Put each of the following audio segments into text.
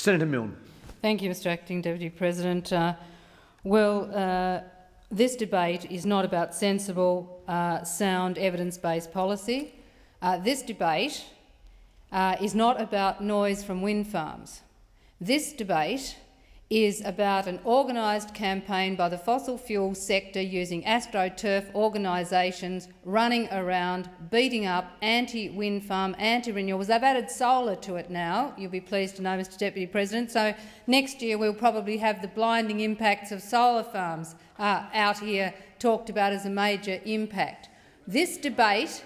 Senator Milne. Thank you, Mr Acting Deputy President. This debate is not about sensible, sound, evidence-based policy. This debate is not about noise from wind farms. This debate is about an organised campaign by the fossil fuel sector using AstroTurf organisations running around, beating up anti-wind farm, anti-renewables. They've added solar to it now, you'll be pleased to know, Mr Deputy President. So next year we'll probably have the blinding impacts of solar farms out here talked about as a major impact. This debate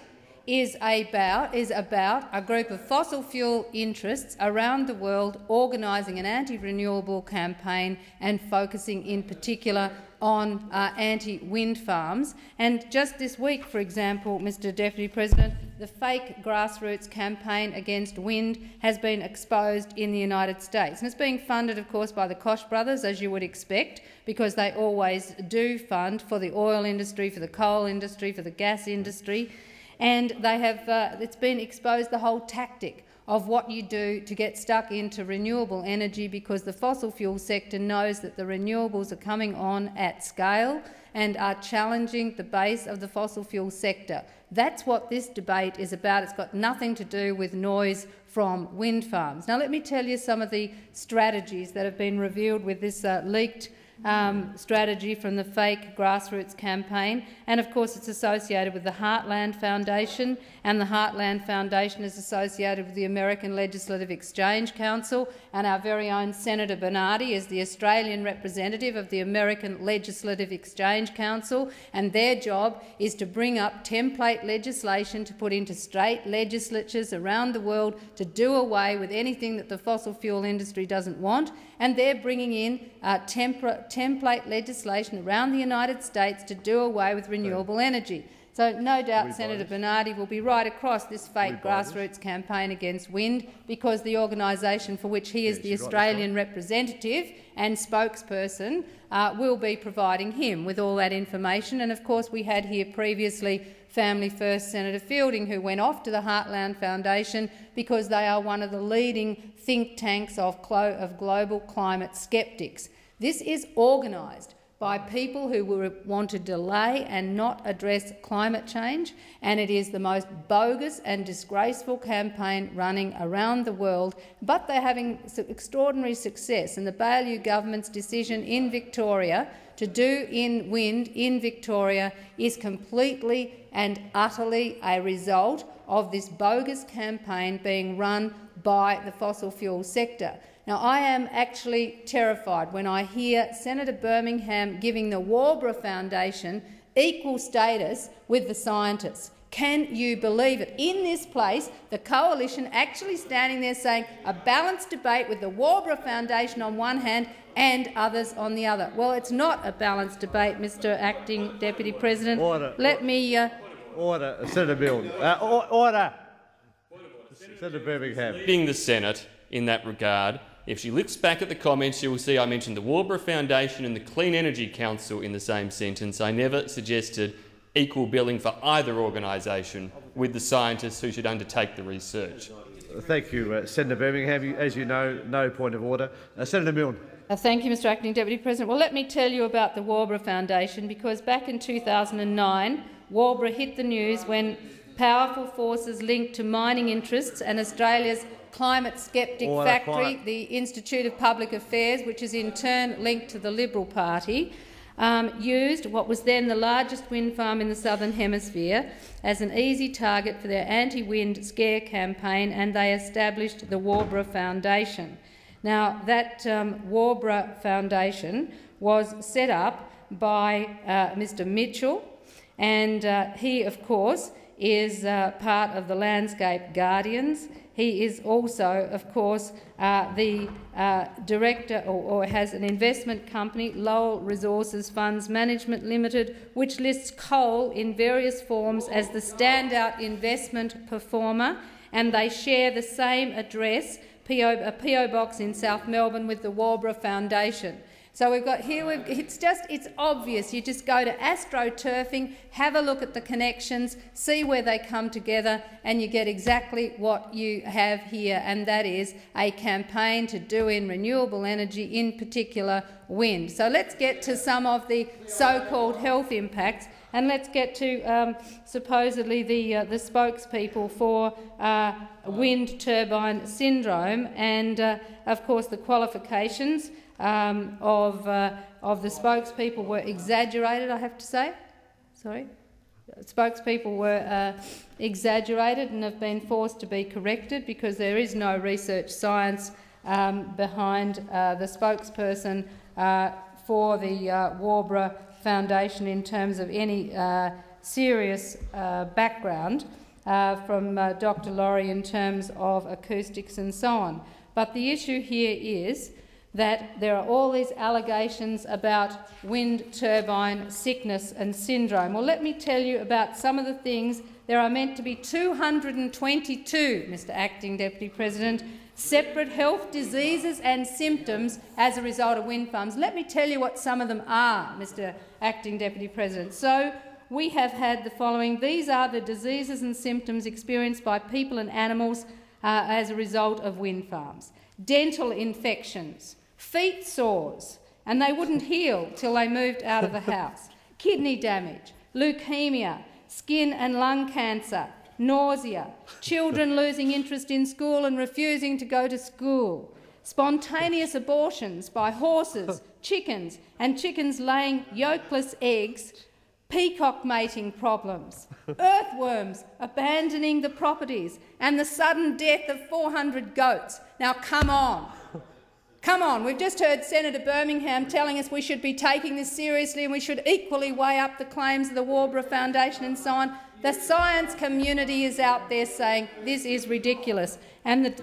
is about a group of fossil fuel interests around the world organising an anti-renewable campaign and focusing in particular on anti-wind farms. And just this week, for example, Mr Deputy President, the fake grassroots campaign against wind has been exposed in the United States. And it's being funded, of course, by the Koch brothers, as you would expect, because they always do fund for the oil industry, for the coal industry, for the gas industry. And they have, it's been exposed, the whole tactic of what you do to get stuck into renewable energy, because the fossil fuel sector knows that the renewables are coming on at scale and are challenging the base of the fossil fuel sector. That's what this debate is about. It's got nothing to do with noise from wind farms. Now, let me tell you some of the strategies that have been revealed with this leaked strategy from the fake grassroots campaign. And of course it's associated with the Heartland Foundation, and the Heartland Foundation is associated with the American Legislative Exchange Council, and our very own Senator Bernardi is the Australian representative of the American Legislative Exchange Council, and their job is to bring up template legislation to put into state legislatures around the world to do away with anything that the fossil fuel industry doesn't want. And they're bringing in template legislation around the United States to do away with renewable energy. So no doubt Senator Bernardi will be right across this fake grassroots campaign against wind, because the organisation for which he is the Australian representative and spokesperson will be providing him with all that information. And of course we had here previously Family First Senator Fielding, who went off to the Heartland Foundation because they are one of the leading think tanks of global climate sceptics. This is organised by people who want to delay and not address climate change, and it is the most bogus and disgraceful campaign running around the world. But they're having extraordinary success, and the Baillieu government's decision in Victoria to do in wind in Victoria is completely and utterly a result of this bogus campaign being run by the fossil fuel sector. Now, I am actually terrified when I hear Senator Birmingham giving the Waubra Foundation equal status with the scientists. Can you believe it? In this place, the coalition actually standing there saying a balanced debate with the Waubra Foundation on one hand and others on the other. Well, it's not a balanced debate, Mr Acting Deputy President. Order. Let me... Order. Senator Milne. Order. Senator Birmingham. Leading the Senate in that regard. If she looks back at the comments, she will see I mentioned the Waubra Foundation and the Clean Energy Council in the same sentence. I never suggested equal billing for either organisation with the scientists who should undertake the research. Thank you, Senator Birmingham. As you know, no point of order. Senator Milne. Thank you, Mr Acting Deputy President. Well, let me tell you about the Waubra Foundation, because back in 2009, Waubra hit the news when powerful forces linked to mining interests and Australia's climate sceptic factory, the Institute of Public Affairs, which is in turn linked to the Liberal Party, used what was then the largest wind farm in the Southern Hemisphere as an easy target for their anti-wind scare campaign, and they established the Waubra Foundation. Now, that Waubra Foundation was set up by Mr Mitchell, and he, of course, is part of the Landscape Guardians. He is also, of course, the director or has an investment company, Lowell Resources Funds Management Limited, which lists coal in various forms as the standout investment performer, and they share the same address, a PO box in South Melbourne, with the Waubra Foundation. So we've got here, it's obvious. You just go to astroturfing, have a look at the connections, see where they come together, and you get exactly what you have here, and that is a campaign to do in renewable energy, in particular wind. So let's get to some of the so-called health impacts, and let's get to supposedly the spokespeople for wind turbine syndrome, and of course the qualifications of the spokespeople were exaggerated, I have to say. Sorry. Spokespeople were exaggerated and have been forced to be corrected because there is no research science behind the spokesperson for the Warbra Foundation in terms of any serious background from Dr. Laurie in terms of acoustics and so on. But the issue here is that there are all these allegations about wind turbine sickness and syndrome. Well, let me tell you about some of the things. There are meant to be 222, Mr Acting Deputy President, separate health diseases and symptoms as a result of wind farms. Let me tell you what some of them are, Mr Acting Deputy President. So we have had the following. These are the diseases and symptoms experienced by people and animals as a result of wind farms. Dental infections, feet sores, and they wouldn't heal till they moved out of the house, kidney damage, leukemia, skin and lung cancer, nausea, children losing interest in school and refusing to go to school, spontaneous abortions by horses, chickens, and chickens laying yolkless eggs, peacock mating problems, earthworms abandoning the properties, and the sudden death of 400 goats. Now, come on. Come on, we've just heard Senator Birmingham telling us we should be taking this seriously and we should equally weigh up the claims of the Warbra Foundation and so on. The science community is out there saying this is ridiculous, and the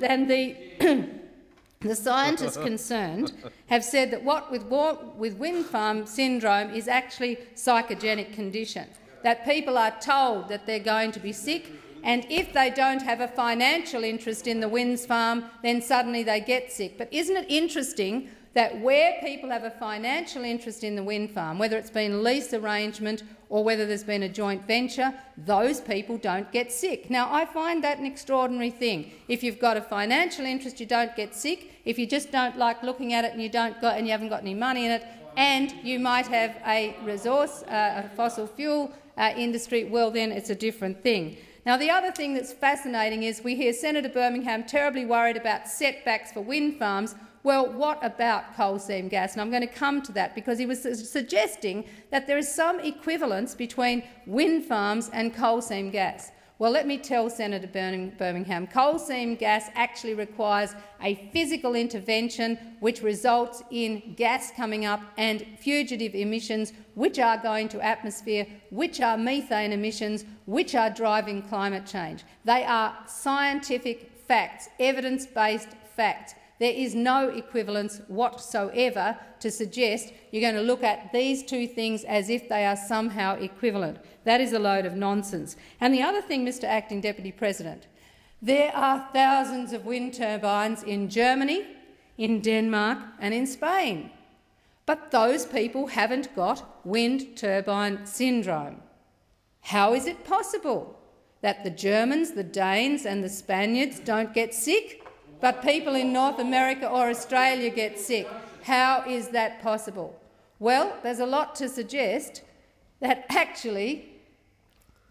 scientists concerned have said that what with wind farm syndrome is actually psychogenic condition, that people are told that they're going to be sick, and if they don't have a financial interest in the wind farm, then suddenly they get sick. But isn't it interesting that where people have a financial interest in the wind farm, whether it's been lease arrangement or whether there's been a joint venture, those people don't get sick. Now, I find that an extraordinary thing. If you've got a financial interest, you don't get sick. If you just don't like looking at it and you haven't got any money in it, and you might have a resource, a fossil fuel industry, well, then it's a different thing. Now, the other thing that's fascinating is we hear Senator Birmingham terribly worried about setbacks for wind farms. Well, what about coal seam gas? And I'm going to come to that because he was suggesting that there is some equivalence between wind farms and coal seam gas. Well, let me tell Senator Birmingham, coal seam gas actually requires a physical intervention which results in gas coming up and fugitive emissions which are going to atmosphere, which are methane emissions, which are driving climate change. They are scientific facts, evidence-based facts. There is no equivalence whatsoever to suggest you're going to look at these two things as if they are somehow equivalent. That is a load of nonsense. And the other thing, Mr Acting Deputy President, there are thousands of wind turbines in Germany, in Denmark and in Spain. But those people haven't got wind turbine syndrome. How is it possible that the Germans, the Danes and the Spaniards don't get sick, but people in North America or Australia get sick? How is that possible? Well, there's a lot to suggest that actually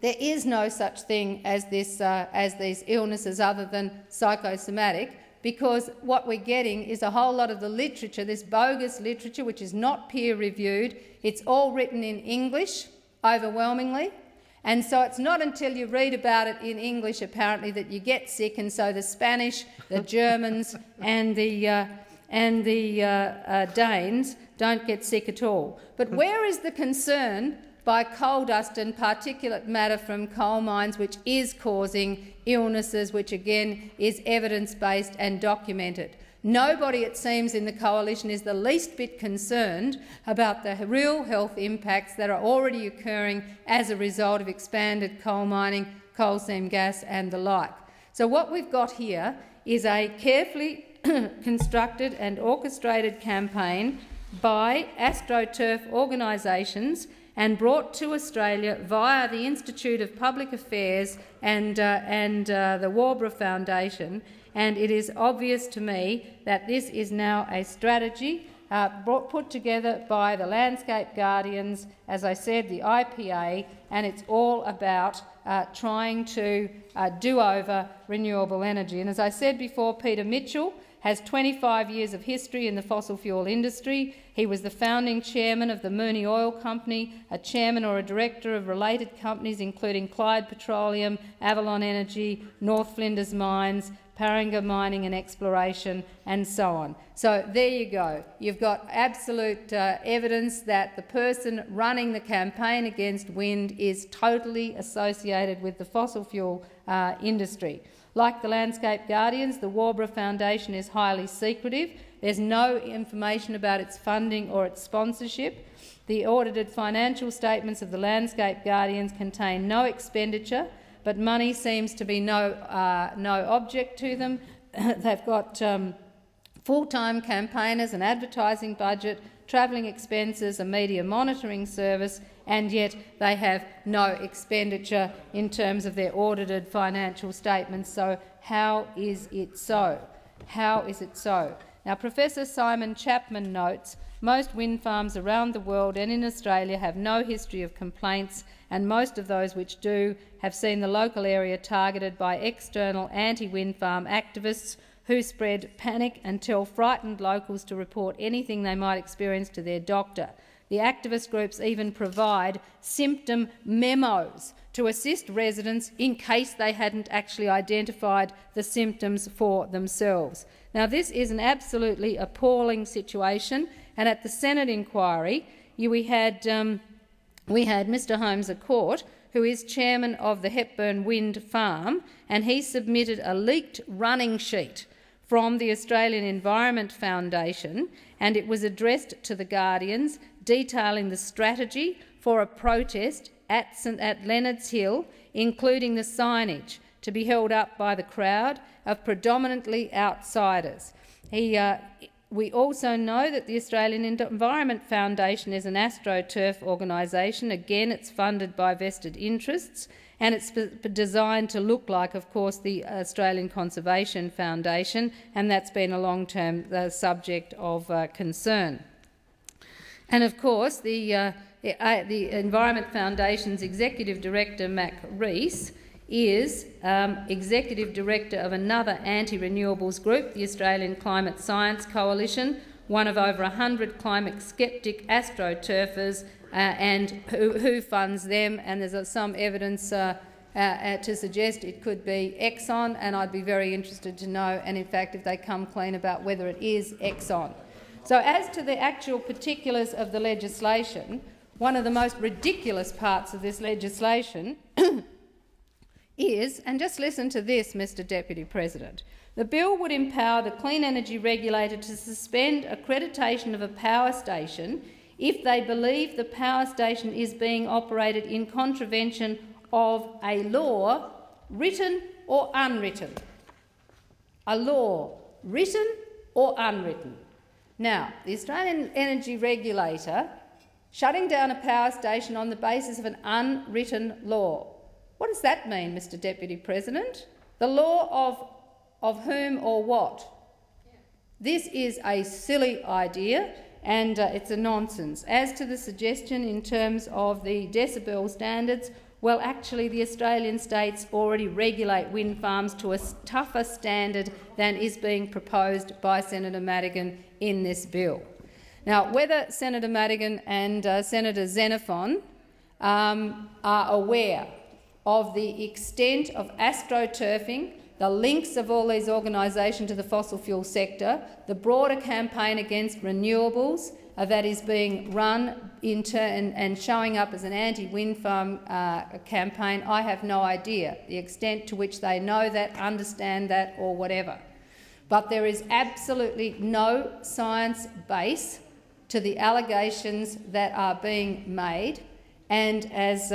there is no such thing as these illnesses other than psychosomatic, because what we're getting is a whole lot of the literature, this bogus literature which is not peer-reviewed. It's all written in English, overwhelmingly, and so it's not until you read about it in English, apparently, that you get sick, and so the Spanish, the Germans and the Danes don't get sick at all. But where is the concern by coal dust and particulate matter from coal mines, which is causing illnesses, which again is evidence-based and documented? Nobody, it seems, in the coalition is the least bit concerned about the real health impacts that are already occurring as a result of expanded coal mining, coal seam gas and the like. So what we've got here is a carefully constructed and orchestrated campaign by AstroTurf organisations and brought to Australia via the Institute of Public Affairs and the Waubra Foundation, and it is obvious to me that this is now a strategy put together by the Landscape Guardians, as I said, the IPA, and it's all about trying to do over renewable energy. And as I said before, Peter Mitchell has 25 years of history in the fossil fuel industry. He was the founding chairman of the Milne Oil Company, a chairman or a director of related companies including Clyde Petroleum, Avalon Energy, North Flinders Mines, Paranga Mining and Exploration, and so on. So there you go. You've got absolute evidence that the person running the campaign against wind is totally associated with the fossil fuel industry. Like the Landscape Guardians, the Waubra Foundation is highly secretive. There's no information about its funding or its sponsorship. The audited financial statements of the Landscape Guardians contain no expenditure, but money seems to be no object to them. They've got full-time campaigners, an advertising budget, travelling expenses, a media monitoring service, and yet they have no expenditure in terms of their audited financial statements. So how is it so? How is it so? Now, Professor Simon Chapman notes, most wind farms around the world and in Australia have no history of complaints, and most of those which do have seen the local area targeted by external anti-wind farm activists who spread panic and tell frightened locals to report anything they might experience to their doctor. The activist groups even provide symptom memos to assist residents in case they hadn't actually identified the symptoms for themselves. Now, this is an absolutely appalling situation, and at the Senate inquiry we had Mr Holmes à Court, who is chairman of the Hepburn Wind Farm, and he submitted a leaked running sheet from the Australian Environment Foundation, and it was addressed to the Guardians, detailing the strategy for a protest at Leonards Hill, including the signage to be held up by the crowd of predominantly outsiders. We also know that the Australian Environment Foundation is an AstroTurf organisation. Again, it's funded by vested interests, and it's designed to look like, of course, the Australian Conservation Foundation, and that's been a long-term subject of concern. And of course, the Environment Foundation's Executive Director, Mac Rees, is Executive Director of another anti-renewables group, the Australian Climate Science Coalition, one of over 100 climate sceptic astroturfers, and who funds them. And there's some evidence to suggest it could be Exxon, and I'd be very interested to know, and in fact, if they come clean about whether it is Exxon. So as to the actual particulars of the legislation, one of the most ridiculous parts of this legislation is, and just listen to this, Mr Deputy President, the bill would empower the Clean Energy Regulator to suspend accreditation of a power station if they believe the power station is being operated in contravention of a law, written or unwritten. A law, written or unwritten. Now, the Australian Energy Regulator shutting down a power station on the basis of an unwritten law. What does that mean, Mr Deputy President? The law of whom or what? This is a silly idea, and it's a nonsense. As to the suggestion in terms of the decibel standards, well, actually the Australian states already regulate wind farms to a tougher standard than is being proposed by Senator Madigan in this bill. Now, whether Senator Madigan and Senator Xenophon are aware of the extent of astroturfing, the links of all these organisations to the fossil fuel sector, the broader campaign against renewables that is being run in turn and showing up as an anti-wind farm campaign, I have no idea the extent to which they know that, understand that, or whatever. But there is absolutely no science base to the allegations that are being made, and as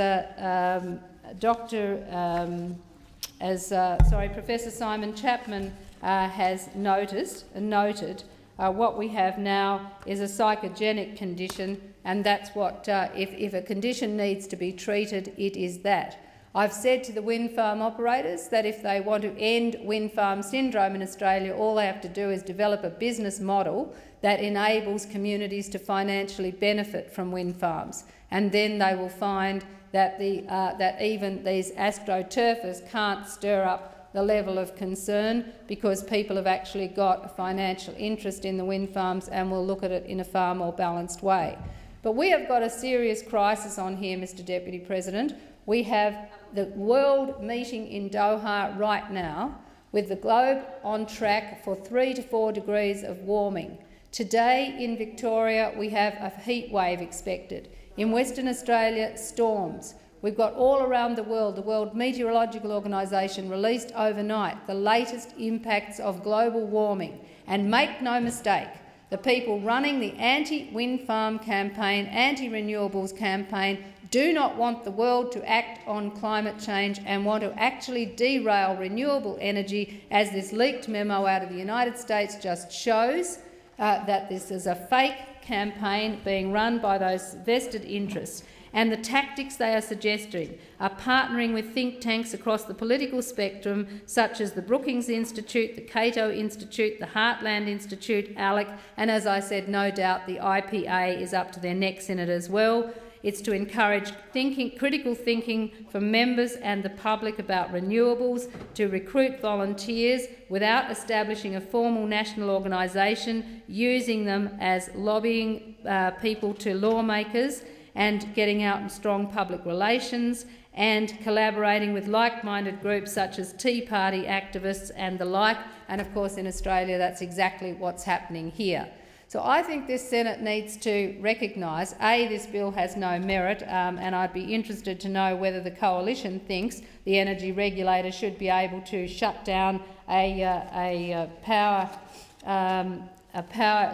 Professor Simon Chapman has noted, What we have now is a psychogenic condition, and that's what, if a condition needs to be treated, it is that. I've said to the wind farm operators that if they want to end wind farm syndrome in Australia, all they have to do is develop a business model that enables communities to financially benefit from wind farms, and then they will find that, that even these astroturfers can't stir up the level of concern, because people have actually got a financial interest in the wind farms and will look at it in a far more balanced way. But we have got a serious crisis on here, Mr Deputy President. We have the world meeting in Doha right now, with the globe on track for 3 to 4 degrees of warming. Today in Victoria we have a heat wave expected. In Western Australia, storms. We've got all around the World Meteorological Organisation released overnight the latest impacts of global warming. And make no mistake, the people running the anti-wind farm campaign, anti-renewables campaign, do not want the world to act on climate change and want to actually derail renewable energy, as this leaked memo out of the United States just shows, that this is a fake campaign being run by those vested interests. And the tactics they are suggesting are partnering with think tanks across the political spectrum, such as the Brookings Institute, the Cato Institute, the Heartland Institute, ALEC, and, as I said, no doubt the IPA is up to their necks in it as well. It's to encourage critical thinking from members and the public about renewables, to recruit volunteers without establishing a formal national organisation, using them as lobbying people to lawmakers, and getting out in strong public relations, and collaborating with like-minded groups such as Tea Party activists and the like. And of course in Australia that's exactly what's happening here. So I think this Senate needs to recognise, A, this bill has no merit, and I'd be interested to know whether the coalition thinks the energy regulator should be able to shut down a power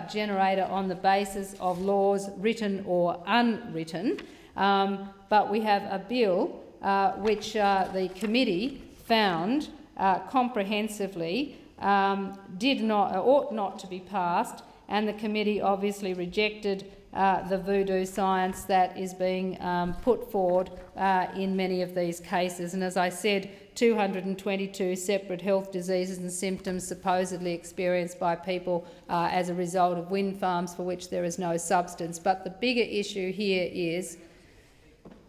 generator on the basis of laws written or unwritten. But we have a bill which the committee found comprehensively ought not to be passed, and the committee obviously rejected the voodoo science that is being put forward in many of these cases. And as I said, 222 separate health diseases and symptoms supposedly experienced by people as a result of wind farms for which there is no substance. But the bigger issue here is,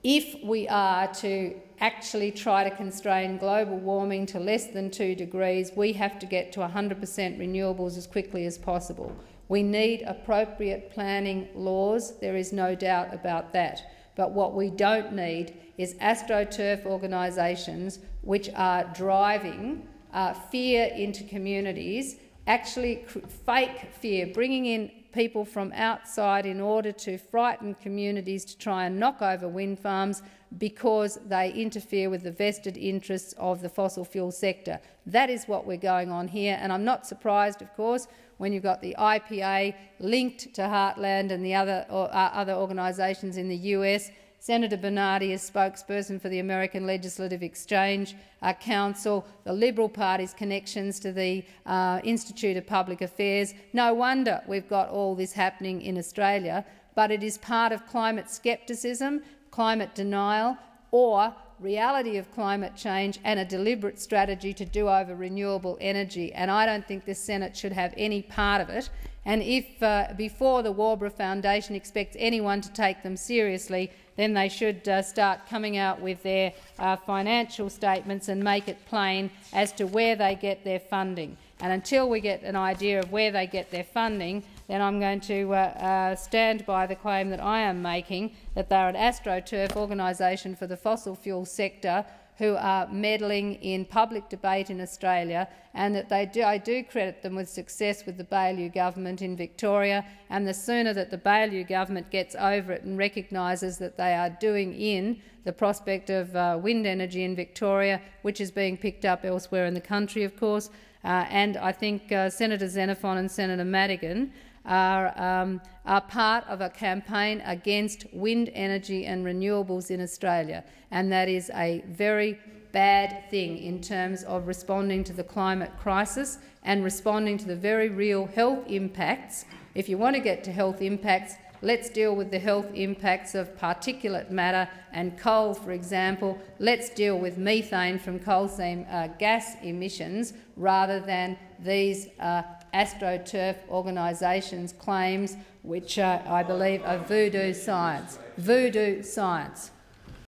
if we are to actually try to constrain global warming to less than 2 degrees, we have to get to 100% renewables as quickly as possible. We need appropriate planning laws, there is no doubt about that. But what we don't need is astroturf organisations which are driving fear into communities, actually fake fear, bringing in people from outside in order to frighten communities to try and knock over wind farms because they interfere with the vested interests of the fossil fuel sector. That is what we're going on here, and I'm not surprised, of course, when you've got the IPA linked to Heartland and the other organisations in the US. Senator Bernardi is spokesperson for the American Legislative Exchange Council, the Liberal Party's connections to the Institute of Public Affairs. No wonder we've got all this happening in Australia, but it is part of climate scepticism, climate denial, or reality of climate change and a deliberate strategy to do over renewable energy. And I don't think this Senate should have any part of it. And if before the Waubra Foundation expects anyone to take them seriously, then they should start coming out with their financial statements and make it plain as to where they get their funding. And until we get an idea of where they get their funding, then I'm going to stand by the claim that I am making, that they're an astroturf organisation for the fossil fuel sector who are meddling in public debate in Australia, and that I do credit them with success with the Baillieu government in Victoria. And the sooner that the Baillieu government gets over it and recognises that they are doing in the prospect of wind energy in Victoria, which is being picked up elsewhere in the country, of course, and I think Senator Xenophon and Senator Madigan are part of a campaign against wind energy and renewables in Australia, and that is a very bad thing in terms of responding to the climate crisis and responding to the very real health impacts. If you want to get to health impacts, let's deal with the health impacts of particulate matter and coal, for example. Let's deal with methane from coal seam gas emissions rather than these AstroTurf organisations' claims, which I believe are voodoo science. Voodoo science.